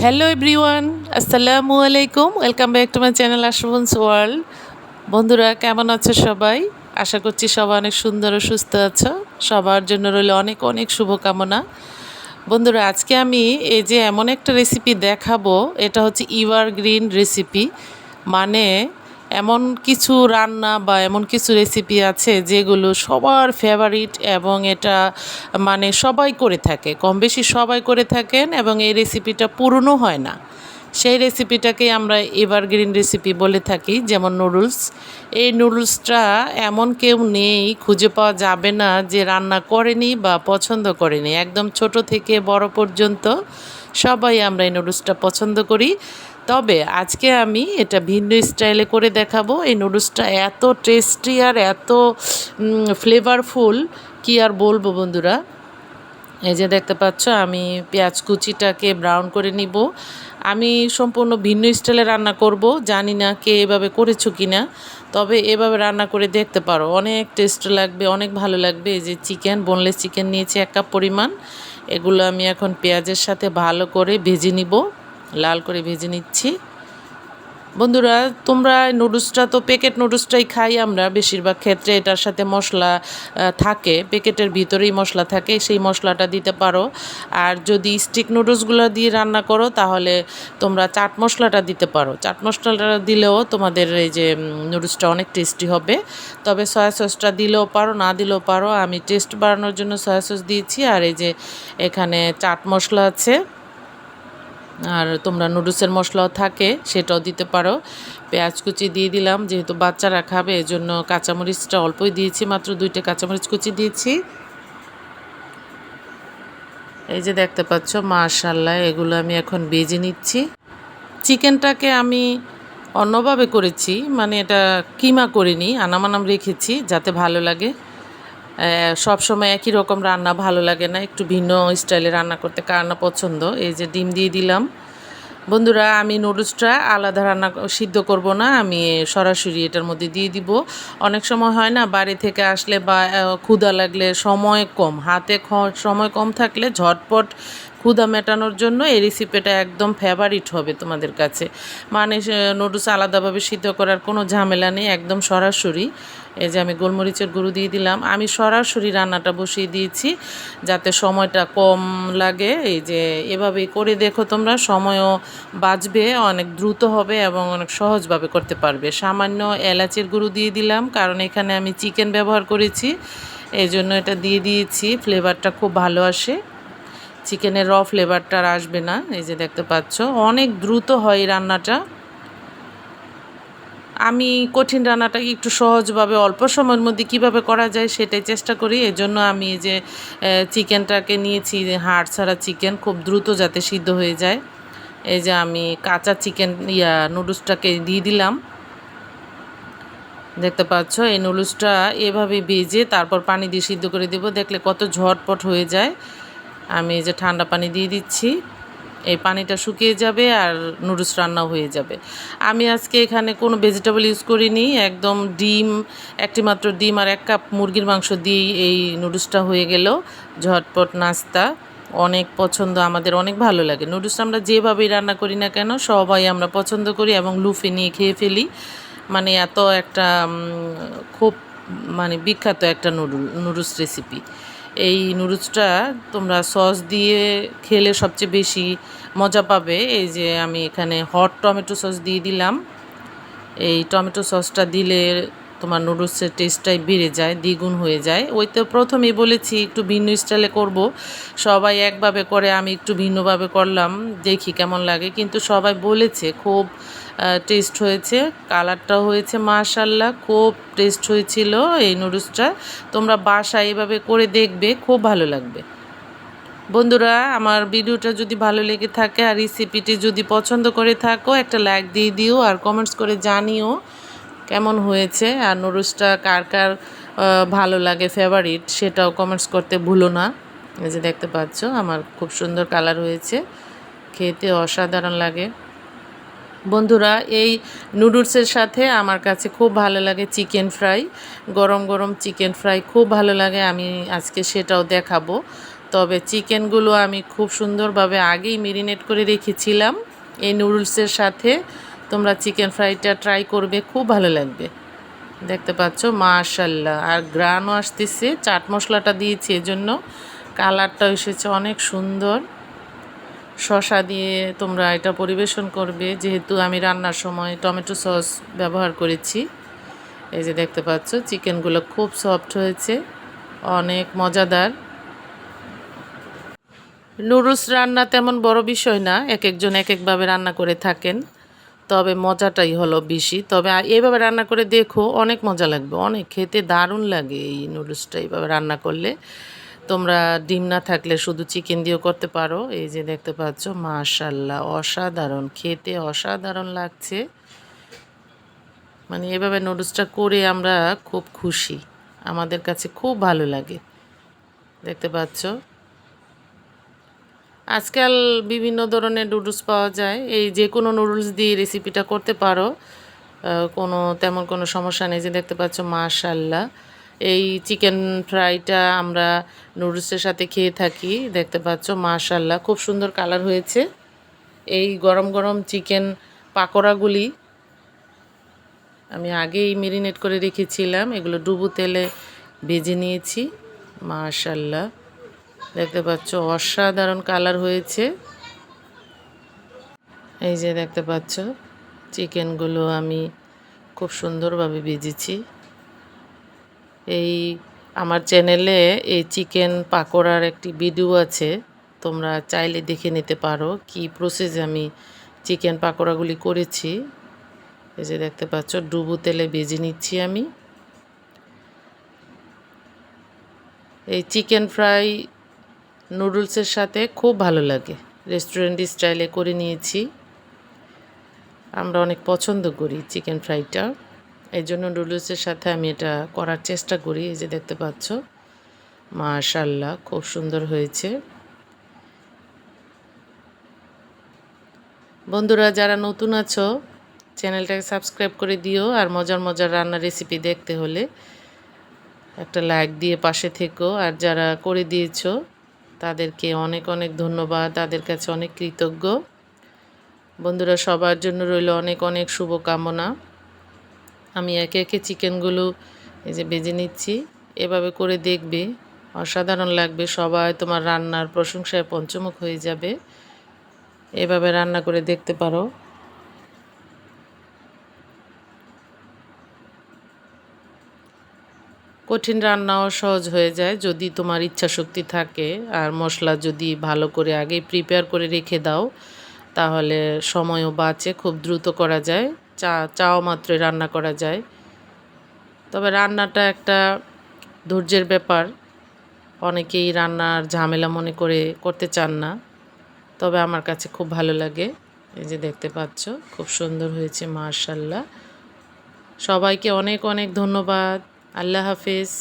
Hello everyone, আসসালামু আলাইকুম। Welcome back to my channel Ashrafun's world. বন্ধুরা কেমন আছো সবাই? আশা করছি সবাই অনেক সুন্দর ও সুস্থ আছো। সবার জন্য রইল অনেক অনেক শুভকামনা। বন্ধুরা আজকে আমি এই যে এমন একটা রেসিপি দেখাবো, এটা হচ্ছে এভারগ্রিন রেসিপি। মানে এমন কিছু রান্না বা এমন কিছু রেসিপি আছে যেগুলো সবার ফেভারিট এবং এটা মানে সবাই করে থাকে, কম বেশি সবাই করে থাকেন এবং এই রেসিপিটা পুরনো হয় না। সেই রেসিপিটাকে আমরা এভারগ্রিন রেসিপি বলে থাকি, যেমন নুডলস। এই নুডলসটা এমন কেউ নেই, খুঁজে পাওয়া যাবে না যে রান্না করেনি বা পছন্দ করেনি। একদম ছোট থেকে বড় পর্যন্ত সবাই আমরা এই নুডলসটা পছন্দ করি। তবে আজকে আমি এটা ভিন্ন স্টাইলে করে দেখাবো। এই নুডলসটা এত টেস্টি আর এত ফ্লেভারফুল, কি আর বলবো বন্ধুরা। এই যে দেখতে পাচ্ছ আমি পেঁয়াজ কুচিটাকে ব্রাউন করে নিব। আমি সম্পূর্ণ ভিন্ন স্টাইলে রান্না করব, জানি না কে এভাবে করেছো কি না, তবে এভাবে রান্না করে দেখতে পারো, অনেক টেস্ট লাগবে, অনেক ভালো লাগবে। এই যে চিকেন, বোনলেস চিকেন নিয়েছি 1 কাপ পরিমাণ। এগুলো আমি এখন পেঁয়াজের সাথে ভালো করে ভেজে নিব, লাল করে ভেজে নিচ্ছি। বন্ধুরা তোমরা নুডলসটা তো প্যাকেট নুডলসটাই খাই আমরা বেশিরভাগ ক্ষেত্রে, এটার সাথে মশলা থাকে, প্যাকেটের ভিতরেই মশলা থাকে, সেই মশলাটা দিতে পারো। আর যদি স্টিক নুডলসগুলো দিয়ে রান্না করো তাহলে তোমরা চাট মশলাটা দিতে পারো। চাট মশলাটা দিলেও তোমাদের এই যে নুডলসটা অনেক টেস্টি হবে। তবে সয়া সসটা দিলেও পারো, না দিলেও পারো। আমি টেস্ট বাড়ানোর জন্য সয়া সস দিয়েছি। আর এই যে এখানে চাট মশলা আছে, আর তোমরা নুডলসের মশলাও থাকে সেটাও দিতে পারো। পেঁয়াজ কুচি দিয়ে দিলাম, যেহেতু বাচ্চারা খাবে এজন্য কাঁচামরিচটা অল্পই দিয়েছি, মাত্র 2টা কাঁচামরিচ কুচি দিয়েছি। এই যে দেখতে পাচ্ছ মাশাআল্লাহ, এগুলো আমি এখন ভেজে নিচ্ছি। চিকেনটাকে আমি অন্যভাবে করেছি, মানে এটা কিমা করিনি, আনাম রেখেছি যাতে ভালো লাগে। সব সময় একই রকম রান্না ভালো লাগে না, একটু ভিন্ন স্টাইলে রান্না করতে কার না পছন্দ। এই যে ডিম দিয়ে দিলাম। বন্ধুরা আমি নুডলসটা আলাদা রান্না সিদ্ধ করব না, আমি সরাসরি এটার মধ্যে দিয়ে দিব। অনেক সময় হয় না, বাড়ি থেকে আসলে বা ক্ষুধা লাগলে, সময় কম হাতে, সময় কম থাকলে ঝটপট ক্ষুধা মেটানোর জন্য এই রেসিপিটা একদম ফেভারিট হবে তোমাদের কাছে। মানে নুডলস আলাদাভাবে সিদ্ধ করার কোনো ঝামেলা নেই, একদম সরাসরি। এই যে আমি গোলমরিচের গুঁড়ো দিয়ে দিলাম। আমি সরাসরি রান্নাটা বসিয়ে দিয়েছি যাতে সময়টা কম লাগে। এই যে এভাবেই করে দেখো তোমরা, সময়ও বাঁচবে, অনেক দ্রুত হবে এবং অনেক সহজভাবে করতে পারবে। সামান্য এলাচের গুঁড়ো দিয়ে দিলাম, কারণ এখানে আমি চিকেন ব্যবহার করেছি, এই জন্য এটা দিয়ে দিয়েছি। ফ্লেভারটা খুব ভালো আসে, চিকেনের ফ্লেভারটা আর আসবে না। এই যে দেখতে পাচ্ছ অনেক দ্রুত হয় এই রান্নাটা। আমি কঠিন রান্নাটাকে একটু সহজভাবে অল্প সময়ের মধ্যে কিভাবে করা যায় সেটাই চেষ্টা করি। এজন্য আমি এই যে চিকেনটাকে নিয়েছি, হাড় ছাড়া চিকেন, খুব দ্রুত যাতে সিদ্ধ হয়ে যায়। এই যে আমি কাঁচা চিকেন নুডলসটাকে দিয়ে দিলাম। দেখতে পাচ্ছ এই নুডলসটা এভাবে ভেজে তারপর পানি দিয়ে সিদ্ধ করে দেব, দেখলে কত ঝটপট হয়ে যায়। আমি এই যে ঠান্ডা পানি দিয়ে দিচ্ছি, এই পানিটা শুকিয়ে যাবে আর নুডলস রান্নাও হয়ে যাবে। আমি আজকে এখানে কোনো ভেজিটেবল ইউজ করিনি, একদম ডিম, একটি মাত্র ডিম আর 1 কাপ মুরগির মাংস দিয়েই এই নুডলসটা হয়ে গেল। ঝটপট নাস্তা, অনেক পছন্দ, আমাদের অনেক ভালো লাগে নুডলস। আমরা যেভাবেই রান্না করি না কেন সবাই আমরা পছন্দ করি এবং লুফে নিয়ে খেয়ে ফেলি। মানে এত একটা খুব মানে বিখ্যাত একটা নুডলস রেসিপি। এই নুডলসটা তোমরা সস দিয়ে খেলে সবচেয়ে বেশি মজা পাবে। এই যে আমি এখানে হট টমেটো সস দিয়ে দিলাম। এই টমেটো সসটা দিলে তোমার নুডলসের টেস্টটাই বেড়ে যায়, দ্বিগুণ হয়ে যায়। ওই তো প্রথমেই বলেছি একটু ভিন্ন স্টাইলে করব, সবাই একভাবে করে, আমি একটু ভিন্নভাবে করলাম, দেখি কেমন লাগে। কিন্তু সবাই বলেছে খুব টেস্ট হয়েছে, কালারটাও হয়েছে মাশাআল্লাহ, খুব টেস্ট হয়েছিল এই নুডলসটা। তোমরা বাসায় এভাবে করে দেখবে, খুব ভালো লাগবে। বন্ধুরা আমার ভিডিওটা যদি ভালো লেগে থাকে আর রেসিপিটি যদি পছন্দ করে থাকো, একটা লাইক দিয়ে দিও আর কমেন্টস করে জানিও কেমন হয়েছে। আর নুডলসটা কার কার ভালো লাগে, ফেভারিট, সেটাও কমেন্টস করতে ভুলো না। এই যে দেখতে পাচ্ছ আমার খুব সুন্দর কালার হয়েছে, খেতে অসাধারণ লাগে। বন্ধুরা এই নুডলসের সাথে আমার কাছে খুব ভালো লাগে চিকেন ফ্রাই, গরম গরম চিকেন ফ্রাই খুব ভালো লাগে। আমি আজকে সেটাও দেখাবো। তবে চিকেনগুলো আমি খুব সুন্দরভাবে আগেই মেরিনেট করে রেখেছিলাম। এই নুডলসের সাথে তোমরা চিকেন ফ্রাইটা ট্রাই করবে, খুব ভালো লাগবে। দেখতে পাচ্ছ মাশাআল্লাহ, আর গ্রানও আসতেছে, চাট মশলাটা দিয়েছি এজন্য কালারটা এসেছে অনেক সুন্দর। শসা দিয়ে তোমরা এটা পরিবেশন করবে, যেহেতু আমি রান্নার সময় টমেটো সস ব্যবহার করেছি। এই যে দেখতে পাচ্ছ চিকেনগুলো খুব সফট হয়েছে, অনেক মজাদার। নুডলস রান্না তেমন বড় বিষয় না, এক একজন এক একভাবে রান্না করে থাকেন, তবে মজাটাই হলো বেশি। তবে এইভাবে রান্না করে দেখো, অনেক মজা লাগবে, অনেক খেতে দারুণ লাগে এই নুডলসটা এইভাবে রান্না করলে। তোমরা ডিম না থাকলে শুধু চিকেন দিয়েও করতে পারো। এই যে দেখতে পাচ্ছ মাশাআল্লাহ, অসাধারণ, খেতে অসাধারণ লাগছে। মানে এভাবে নুডলসটা করে আমরা খুব খুশি, আমাদের কাছে খুব ভালো লাগে। দেখতে পাচ্ছ আজকাল বিভিন্ন ধরনের নুডলস পাওয়া যায়, এই যে কোনো নুডলস দিয়ে রেসিপিটা করতে পারো, তেমন কোনো সমস্যা নেই। যে দেখতে পাচ্ছ মাশাআল্লাহ, এই চিকেন ফ্রাইটা আমরা নুডলসের সাথে খেয়ে থাকি। দেখতে পাচ্ছ মাশাআল্লাহ, খুব সুন্দর কালার হয়েছে। এই গরম গরম চিকেন পাকোড়াগুলি আমি আগেই মেরিনেট করে রেখেছিলাম, এগুলো ডুবো তেলে ভেজে নিয়েছি। মাশাআল্লাহ, দেখতে পাচ্ছ অসাধারণ কালার হয়েছে। এই যে দেখতে পাচ্ছ চিকেনগুলো আমি খুব সুন্দরভাবে ভেজেছি। এই আমার চ্যানেলে এই চিকেন পাকোড়ার একটি ভিডিও আছে, তোমরা চাইলে দেখে নিতে পারো কি প্রসেসে আমি চিকেন পাকোড়াগুলি করেছি। এই যে দেখতে পাচ্ছ ডুবো তেলে ভেজে নিচ্ছি আমি। এই চিকেন ফ্রাই নুডলসের সাথে খুব ভালো লাগে, রেস্টুরেন্ট স্টাইলে করে নিয়েছি, আমরা অনেক পছন্দ করি চিকেন ফ্রাইটা, এই জন্য নুডলসের সাথে আমি এটা করার চেষ্টা করি। এই যে দেখতে পাচ্ছ মাশাআল্লাহ, খুব সুন্দর হয়েছে। বন্ধুরা যারা নতুন আছো চ্যানেলটাকে সাবস্ক্রাইব করে দিও, আর মজার মজার রান্নার রেসিপি দেখতে হলে একটা লাইক দিয়ে পাশে থেকো। আর যারা করে দিয়েছো তাদেরকে অনেক অনেক ধন্যবাদ, তাদের কাছে অনেক কৃতজ্ঞ। বন্ধুরা সবার জন্য রইল অনেক অনেক শুভকামনা। আমি একে একে চিকেনগুলো এই যে ভেজে নিচ্ছি, এভাবে করে দেখবে, অসাধারণ লাগবে, সবাই তোমার রান্নার প্রশংসায় পঞ্চমুখ হয়ে যাবে। এভাবে রান্না করে দেখতে পারো। কঠিন রান্নাও সহজ হয়ে যায় যদি তোমার ইচ্ছা শক্তি থাকে, আর মশলা যদি ভালো করে আগেই প্রিপেয়ার করে রেখে দাও তাহলে সময়ও বাঁচে, খুব দ্রুত করা যায়, চাওয়া মাত্রই রান্না করা যায়। তবে রান্নাটা একটা ধৈর্যের ব্যাপার, অনেকেই রান্নার ঝামেলা মনে করে করতে চান না, তবে আমার কাছে খুব ভালো লাগে। এই যে দেখতে পাচ্ছ খুব সুন্দর হয়েছে মাশাআল্লাহ। সবাইকে অনেক অনেক ধন্যবাদ। আল্লাহ হাফেজ।